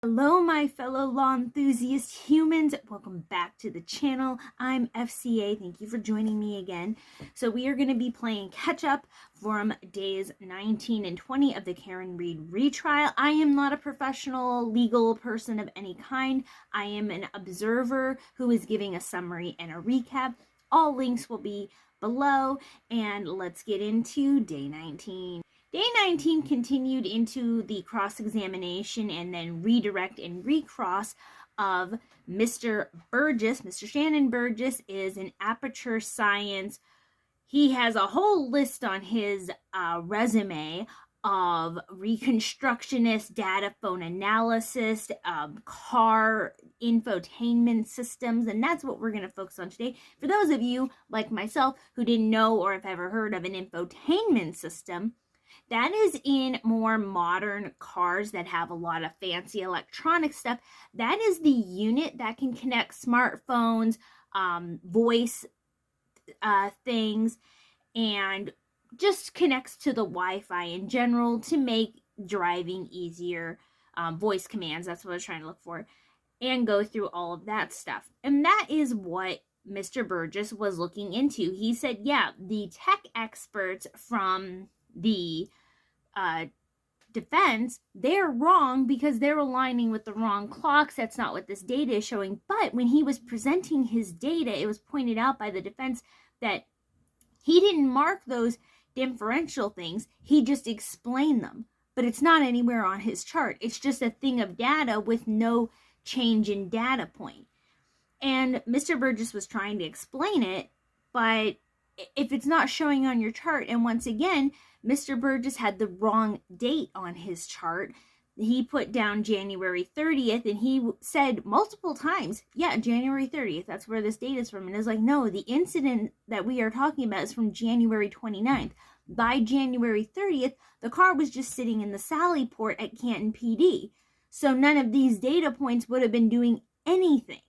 Hello, my fellow law enthusiast humans. Welcome back to the channel. I'm FCA. Thank you for joining me again. So we are going to be playing catch up from days 19 and 20 of the Karen Read retrial. I am not a professional legal person of any kind. I am an observer who is giving a summary and a recap. All links will be below, and let's get into day 19. Day 19 continued into the cross-examination and then redirect and recross of Mr. Burgess. Mr. Shanon Burgess is an Aperture Science. He has a whole list on his resume of reconstructionist, data phone analysis, car infotainment systems, and that's what we're going to focus on today. For those of you like myself who didn't know or have ever heard of an infotainment system, that is in more modern cars that have a lot of fancy electronic stuff. That is the unit that can connect smartphones, voice things, and just connects to the Wi-Fi in general to make driving easier. Voice commands, that's what I was trying to look for, and go through all of that stuff. And that is what Mr. Burgess was looking into. He said, yeah, the tech experts from the defense, they're wrong because they're aligning with the wrong clocks. That's not what this data is showing. But when he was presenting his data, it was pointed out by the defense that he didn't mark those differential things. He just explained them. But it's not anywhere on his chart. It's just a thing of data with no change in data point. And Mr. Burgess was trying to explain it, but if it's not showing on your chart, and once again, Mr. Burgess had the wrong date on his chart. He put down January 30th, and he said multiple times, yeah, January 30th, that's where this date is from. And it's like, no, the incident that we are talking about is from January 29th. By January 30th, the car was just sitting in the Sally port at Canton PD. So none of these data points would have been doing anything.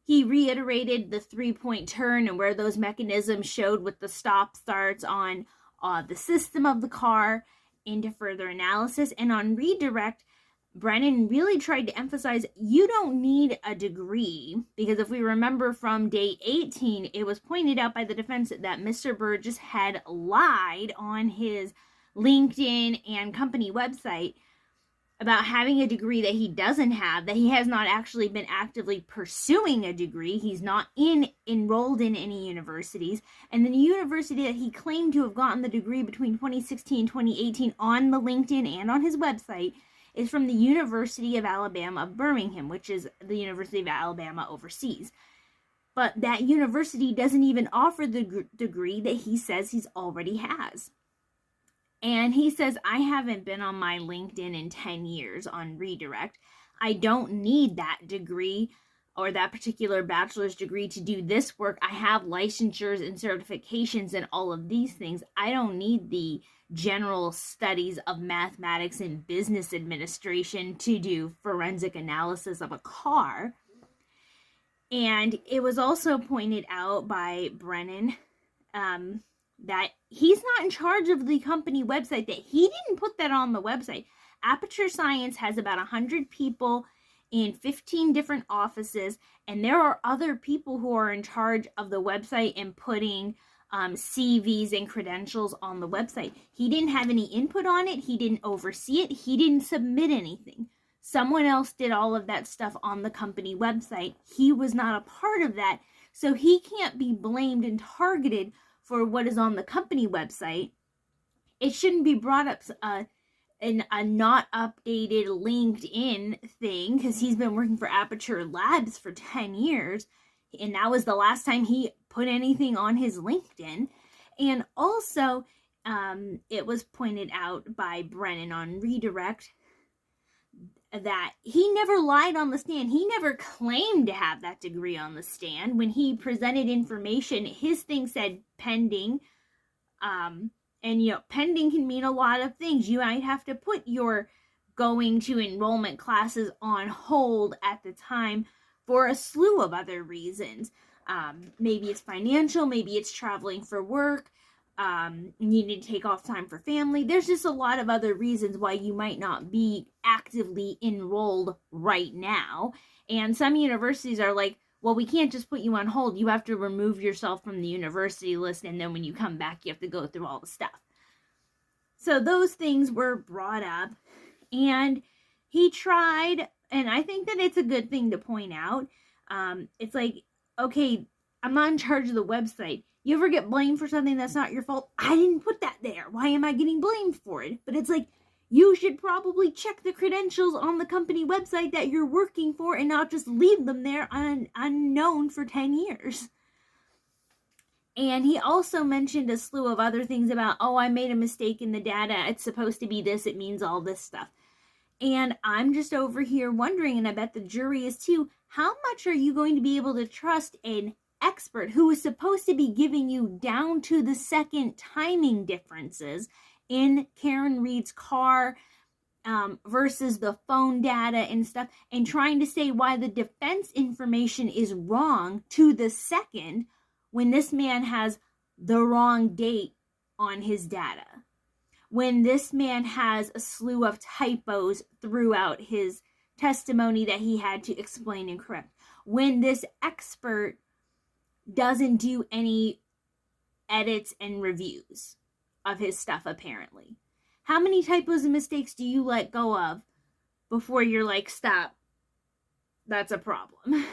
He reiterated the three-point turn and where those mechanisms showed with the stop starts on the system of the car into further analysis. And on redirect, Brennan really tried to emphasize you don't need a degree, because if we remember from day 18, it was pointed out by the defense that Mr. Burgess had lied on his LinkedIn and company website about having a degree that he doesn't have, that he has not actually been actively pursuing a degree. He's not enrolled in any universities. And the university that he claimed to have gotten the degree between 2016 and 2018 on the LinkedIn and on his website is from the University of Alabama of Birmingham, which is the University of Alabama overseas. But that university doesn't even offer the degree that he says he's already has. And he says, I haven't been on my LinkedIn in 10 years on redirect. I don't need that degree or that particular bachelor's degree to do this work. I have licensures and certifications and all of these things. I don't need the general studies of mathematics and business administration to do forensic analysis of a car. And it was also pointed out by Brennan that he's not in charge of the company website, that he didn't put that on the website. Aperture Science has about 100 people in 15 different offices, and there are other people who are in charge of the website and putting CVs and credentials on the website. He didn't have any input on it. He didn't oversee it. He didn't submit anything. Someone else did all of that stuff on the company website. He was not a part of that, so he can't be blamed and targeted for what is on the company website. It shouldn't be brought up in a not updated LinkedIn thing, because he's been working for Aperture Labs for 10 years, and that was the last time he put anything on his LinkedIn. And also, it was pointed out by Brennan on redirect that he never lied on the stand. He never claimed to have that degree on the stand. When he presented information, his thing said pending. And, pending can mean a lot of things. You might have to put your going to enrollment classes on hold at the time for a slew of other reasons. Maybe it's financial, maybe it's traveling for work, needing to take off time for family. There's just a lot of other reasons why you might not be actively enrolled right now. And some universities are like, well, we can't just put you on hold. You have to remove yourself from the university list, and then when you come back, you have to go through all the stuff. So those things were brought up, and he tried, and I think that it's a good thing to point out. It's like, okay, I'm not in charge of the website. You ever get blamed for something that's not your fault? I didn't put that there. Why am I getting blamed for it? But it's like, you should probably check the credentials on the company website that you're working for and not just leave them there unknown for 10 years. And he also mentioned a slew of other things about, oh, I made a mistake in the data. It's supposed to be this. It means all this stuff. And I'm just over here wondering, and I bet the jury is too, how much are you going to be able to trust an expert who is supposed to be giving you down to the second timing differences in Karen Reed's car versus the phone data and stuff, and trying to say why the defense information is wrong to the second when this man has the wrong date on his data, when this man has a slew of typos throughout his testimony that he had to explain and correct, when this expert doesn't do any edits and reviews of his stuff, apparently. How many typos and mistakes do you let go of before you're like, stop, that's a problem?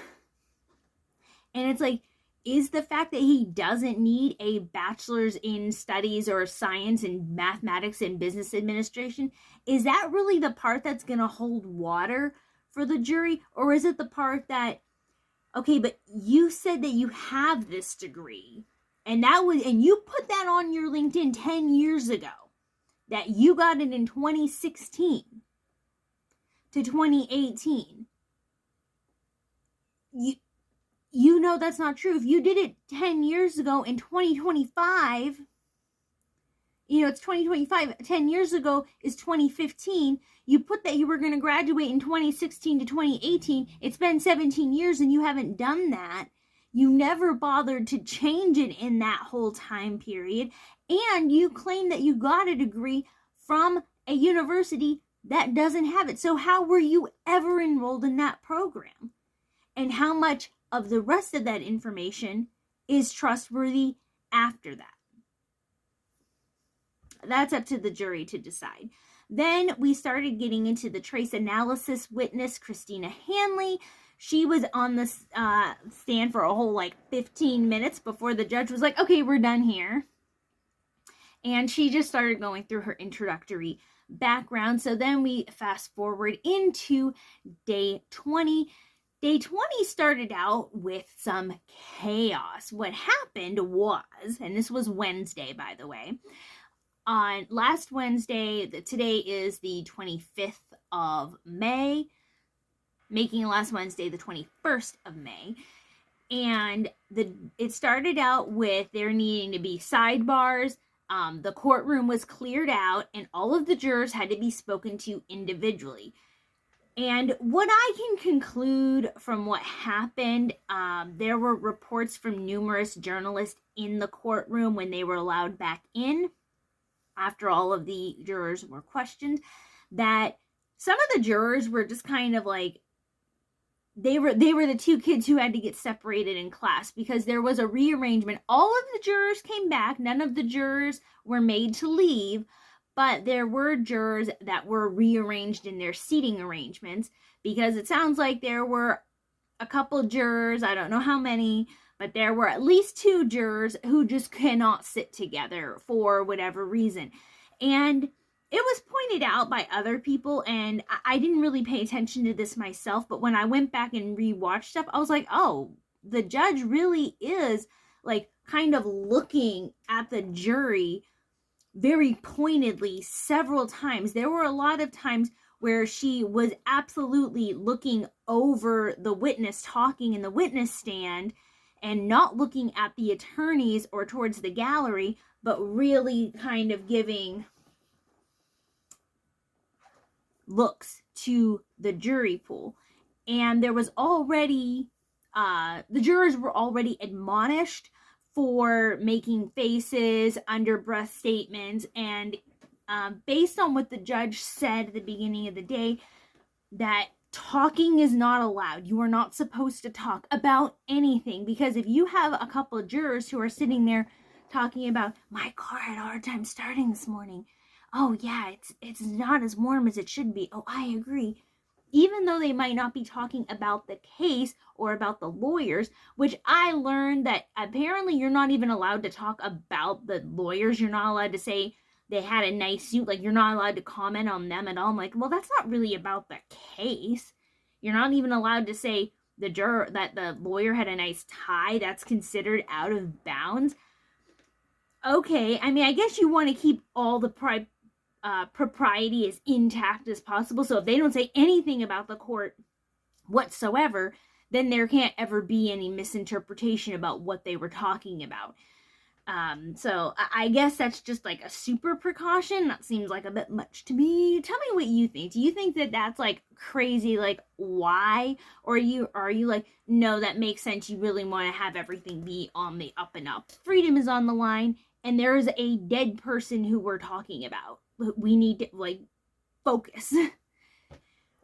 And it's like, is the fact that he doesn't need a bachelor's in studies or science and mathematics and business administration, is that really the part that's going to hold water for the jury? Or is it the part that, okay, but you said that you have this degree, and you put that on your LinkedIn 10 years ago, that you got it in 2016 to 2018. You know that's not true. If you did it 10 years ago in 2025, it's 2025, 10 years ago is 2015. You put that you were going to graduate in 2016 to 2018. It's been 17 years and you haven't done that. You never bothered to change it in that whole time period. And you claim that you got a degree from a university that doesn't have it. So how were you ever enrolled in that program? And how much of the rest of that information is trustworthy after that? That's up to the jury to decide. Then we started getting into the trace analysis witness, Christina Hanley. She was on the stand for a whole 15 minutes before the judge was like, okay, we're done here. And she just started going through her introductory background. So then we fast forward into day 20. Day 20 started out with some chaos. What happened was, and this was Wednesday, by the way, on last Wednesday, today is the 25th of May, making last Wednesday the 21st of May. And it started out with there needing to be sidebars. The courtroom was cleared out, and all of the jurors had to be spoken to individually. And what I can conclude from what happened, there were reports from numerous journalists in the courtroom when they were allowed back in after all of the jurors were questioned, that some of the jurors were just kind of like, they were the two kids who had to get separated in class because there was a rearrangement. All of the jurors came back. None of the jurors were made to leave. But there were jurors that were rearranged in their seating arrangements because it sounds like there were a couple jurors, I don't know how many, but there were at least two jurors who just cannot sit together for whatever reason. And it was pointed out by other people, and I didn't really pay attention to this myself, but when I went back and rewatched stuff, I was like, oh, the judge really is kind of looking at the jury very pointedly several times. There were a lot of times where she was absolutely looking over the witness talking in the witness stand and not looking at the attorneys or towards the gallery, but really kind of giving looks to the jury pool. And there was already, the jurors were already admonished for making faces, under breath statements, and based on what the judge said at the beginning of the day, that talking is not allowed. You are not supposed to talk about anything, because if you have a couple of jurors who are sitting there talking about, my car had a hard time starting this morning. Oh yeah, it's not as warm as it should be. Oh, I agree. Even though they might not be talking about the case or about the lawyers, which I learned that apparently you're not even allowed to talk about the lawyers. You're not allowed to say they had a nice suit. Like, you're not allowed to comment on them at all. I'm like, well, that's not really about the case. You're not even allowed to say the juror that the lawyer had a nice tie. That's considered out of bounds. Okay, I mean, I guess you want to keep all the propriety as intact as possible. So if they don't say anything about the court whatsoever, then there can't ever be any misinterpretation about what they were talking about. So I guess that's just like a super precaution. That seems like a bit much to me. Tell me what you think. Do you think that that's like crazy? Like, why? Or are you like, no, that makes sense. You really want to have everything be on the up and up. Freedom is on the line, and there is a dead person who we're talking about. We need to like focus.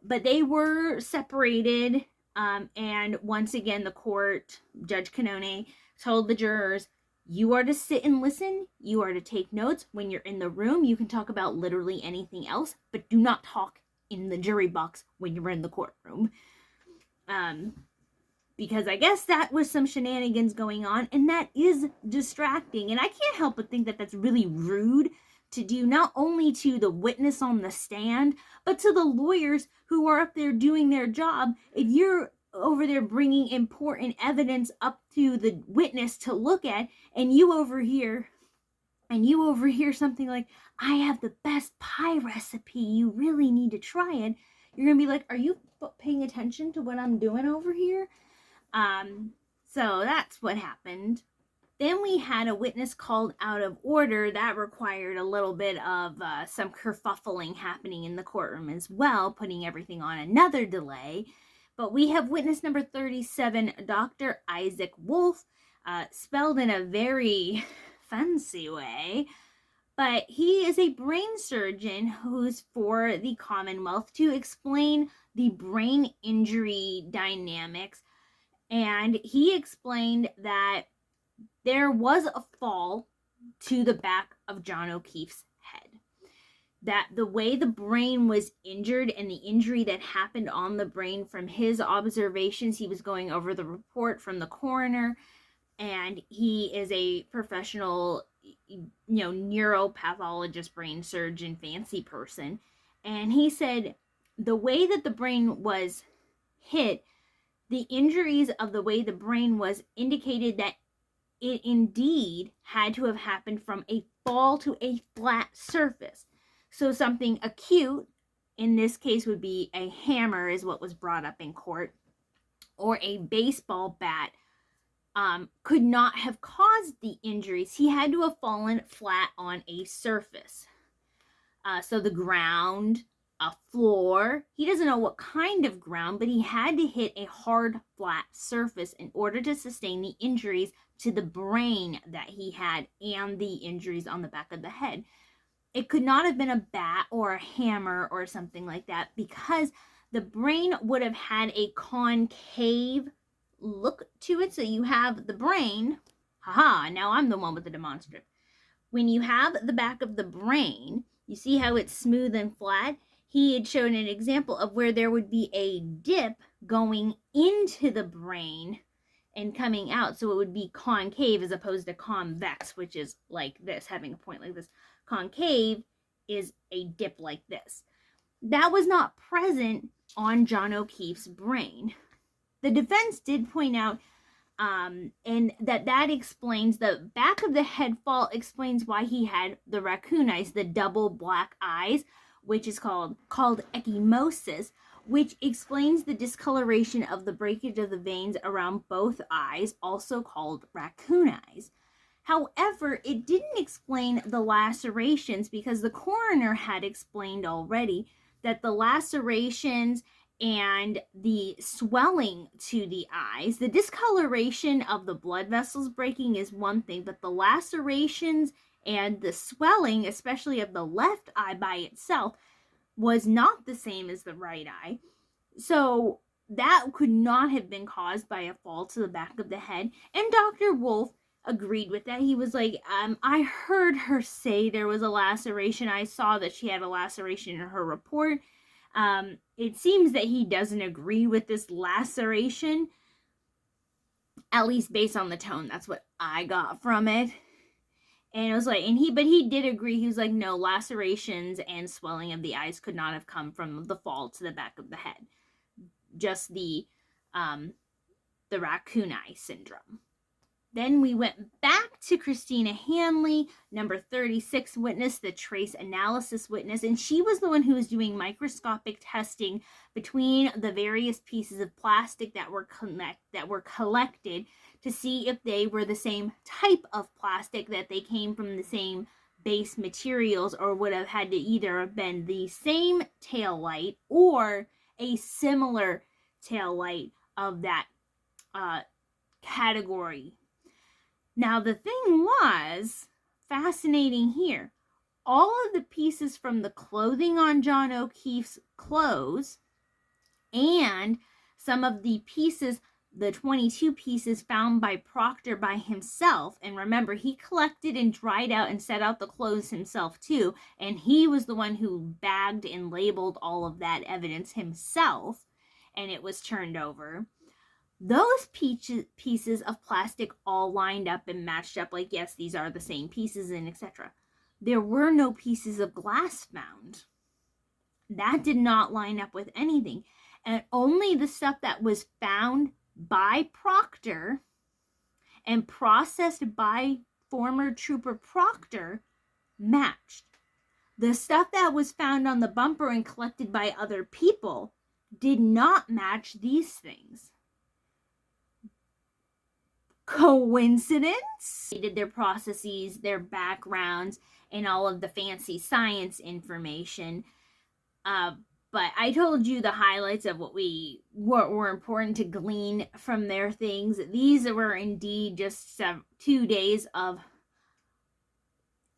But they were separated. And once again, the court, Judge Canone, told the jurors, you are to sit and listen. You are to take notes. When you're in the room, you can talk about literally anything else, but do not talk in the jury box when you're in the courtroom. Because I guess that was some shenanigans going on, and that is distracting. And I can't help but think that that's really rude to do, not only to the witness on the stand, but to the lawyers who are up there doing their job. If you're over there bringing important evidence up to the witness to look at, and you overhear something like, I have the best pie recipe, you really need to try it, you're gonna be like, are you paying attention to what I'm doing over here? So that's what happened. Then we had a witness called out of order. That required a little bit of some kerfuffling happening in the courtroom as well, putting everything on another delay. But we have witness number 37, Dr. Isaac Wolf, spelled in a very fancy way. But he is a brain surgeon who's for the Commonwealth to explain the brain injury dynamics. And he explained that there was a fall to the back of John O'Keefe's head. That the way the brain was injured and the injury that happened on the brain from his observations, he was going over the report from the coroner, and he is a professional, neuropathologist, brain surgeon, fancy person. And he said the way that the brain was hit, the injuries of the way the brain was indicated that it indeed had to have happened from a fall to a flat surface. So something acute, in this case would be a hammer, is what was brought up in court, or a baseball bat, could not have caused the injuries. He had to have fallen flat on a surface. So the ground, a floor, he doesn't know what kind of ground, but he had to hit a hard, flat surface in order to sustain the injuries to the brain that he had and the injuries on the back of the head. It could not have been a bat or a hammer or something like that, because the brain would have had a concave look to it. So you have the brain, now I'm the one with the demonstrative. When you have the back of the brain, you see how it's smooth and flat? He had shown an example of where there would be a dip going into the brain and coming out. So it would be concave as opposed to convex, which is like this, having a point like this. Concave is a dip like this. That was not present on John O'Keefe's brain. The defense did point out, and that explains the back of the head fall, explains why he had the raccoon eyes, the double black eyes, which is called ecchymosis, which explains the discoloration of the breakage of the veins around both eyes, also called raccoon eyes. However, it didn't explain the lacerations, because the coroner had explained already that the lacerations and the swelling to the eyes. The discoloration of the blood vessels breaking is one thing, but the lacerations and the swelling, especially of the left eye by itself, was not the same as the right eye. So that could not have been caused by a fall to the back of the head. And Dr. Wolf agreed with that. He was like, I heard her say there was a laceration. I saw that she had a laceration in her report. It seems that he doesn't agree with this laceration, at least based on the tone. That's what I got from it. And it was like, but he did agree. He was like, no, lacerations and swelling of the eyes could not have come from the fall to the back of the head. Just the raccoon eye syndrome. Then we went back to Christina Hanley, number 36 witness, the trace analysis witness, and she was the one who was doing microscopic testing between the various pieces of plastic that were collected to see if they were the same type of plastic, that they came from the same base materials, or would have had to either have been the same tail light or a similar tail light of that category. Now, the thing was fascinating here. All of the pieces from the clothing on John O'Keefe's clothes and some of the pieces, the 22 pieces found by Proctor by himself, and remember, he collected and dried out and set out the clothes himself too, and he was the one who bagged and labeled all of that evidence himself, and it was turned over. Those pieces of plastic all lined up and matched up, like, yes, these are the same pieces, and etc. There were no pieces of glass found. That did not line up with anything. And only the stuff that was found by Proctor and processed by former Trooper Proctor matched. The stuff that was found on the bumper and collected by other people did not match these things. Coincidence? They did their processes, their backgrounds, and all of the fancy science information. But I told you the highlights of what were important to glean from their things. These were indeed just 2 days of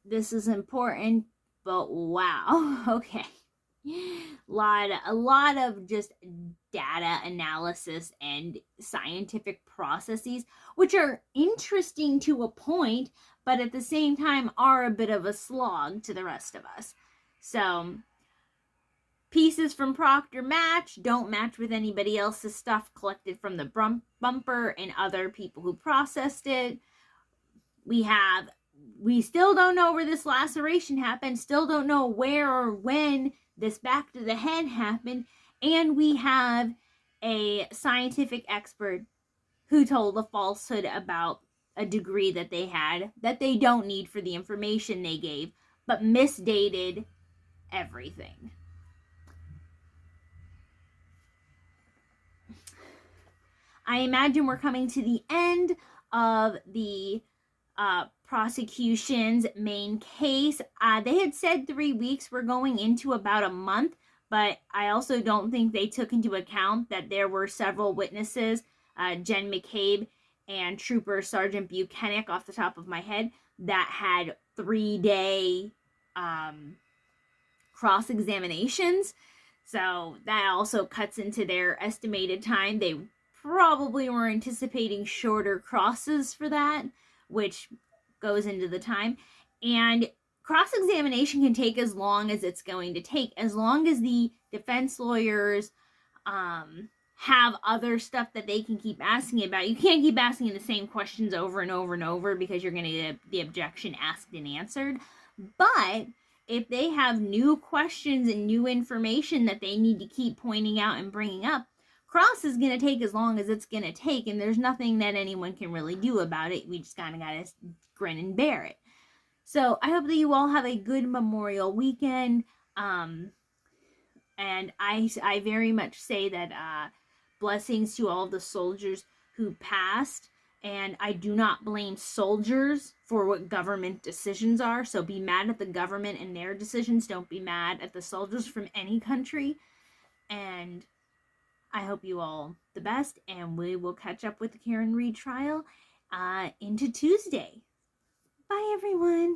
this is important, but wow, okay. A lot of just data analysis and scientific processes, which are interesting to a point, but at the same time are a bit of a slog to the rest of us. So, pieces from Proctor don't match with anybody else's stuff collected from the bumper and other people who processed it. We still don't know where this laceration happened, still don't know where or when this back to the head happened, and we have a scientific expert who told a falsehood about a degree that they had that they don't need for the information they gave, but misdated everything. I imagine we're coming to the end of the prosecution's main case. They had said 3 weeks. We're going into about a month, but I also don't think they took into account that there were several witnesses, Jen McCabe and Trooper Sergeant Buchanan, off the top of my head, that had 3-day cross-examinations. So that also cuts into their estimated time. They probably were anticipating shorter crosses for that, which goes into the time. And cross-examination can take as long as it's going to take, as long as the defense lawyers have other stuff that they can keep asking about. You can't keep asking the same questions over and over and over because you're going to get the objection asked and answered. But if they have new questions and new information that they need to keep pointing out and bringing up, cross is going to take as long as it's going to take, and there's nothing that anyone can really do about it. We just kind of got to grin and bear it. So I hope that you all have a good Memorial weekend, and I very much say that blessings to all of the soldiers who passed, and I do not blame soldiers for what government decisions are, so be mad at the government and their decisions. Don't be mad at the soldiers from any country, and I hope you all the best, and we will catch up with the Karen Retrial into Tuesday. Bye, everyone.